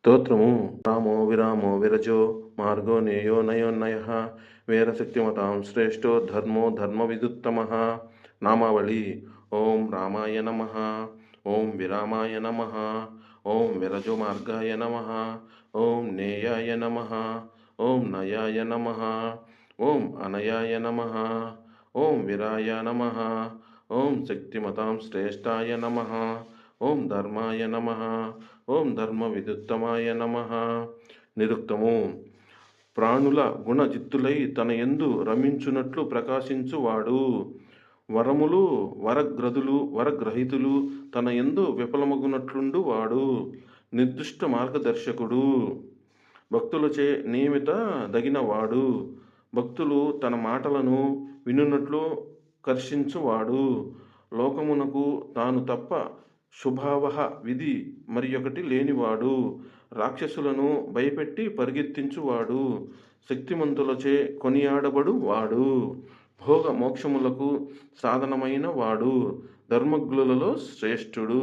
స్తోత్రము. రామో విరామో విరజో మార్గో నేయో నయోన్నయః వీరశక్తిమతాం శ్రేష్టో ధర్మో ధర్మవిదుత్తమః. నామావళి: ఓం రామాయ నమః, ఓం విరామాయ నమః, ఓం విరజో మార్గాయ నమః, ఓం నేయాయ నమః, ఓం నయాయ నమః, ఓం అనయాయ నమః, ఓం విరాయ నమః, ఓం శక్తిమతాం శ్రేష్టాయ నమః, ఓం ధర్మాయ నమః, ఓం ధర్మ విదుత్తమాయ నమః. నిరుక్తము: ప్రాణుల గుణజిత్తులై తన యందు రమించునట్లు ప్రకాశించువాడు. వరములు వరగ్రహితులు తన యందు విఫలమగునట్లుండు వాడు. నిర్దిష్ట మార్గదర్శకుడు. భక్తులచే నియమిత దగినవాడు. భక్తులు తన మాటలను వినున్నట్లు కర్షించువాడు. లోకమునకు తాను తప్ప శుభావహ విధి మరియొకటి లేనివాడు. రాక్షసులను భయపెట్టి పరిగెత్తించువాడు. శక్తిమంతులచే కొనియాడబడు వాడు. భోగ మోక్షములకు సాధనమైన వాడు. ధర్మజ్ఞులలో శ్రేష్ఠుడు.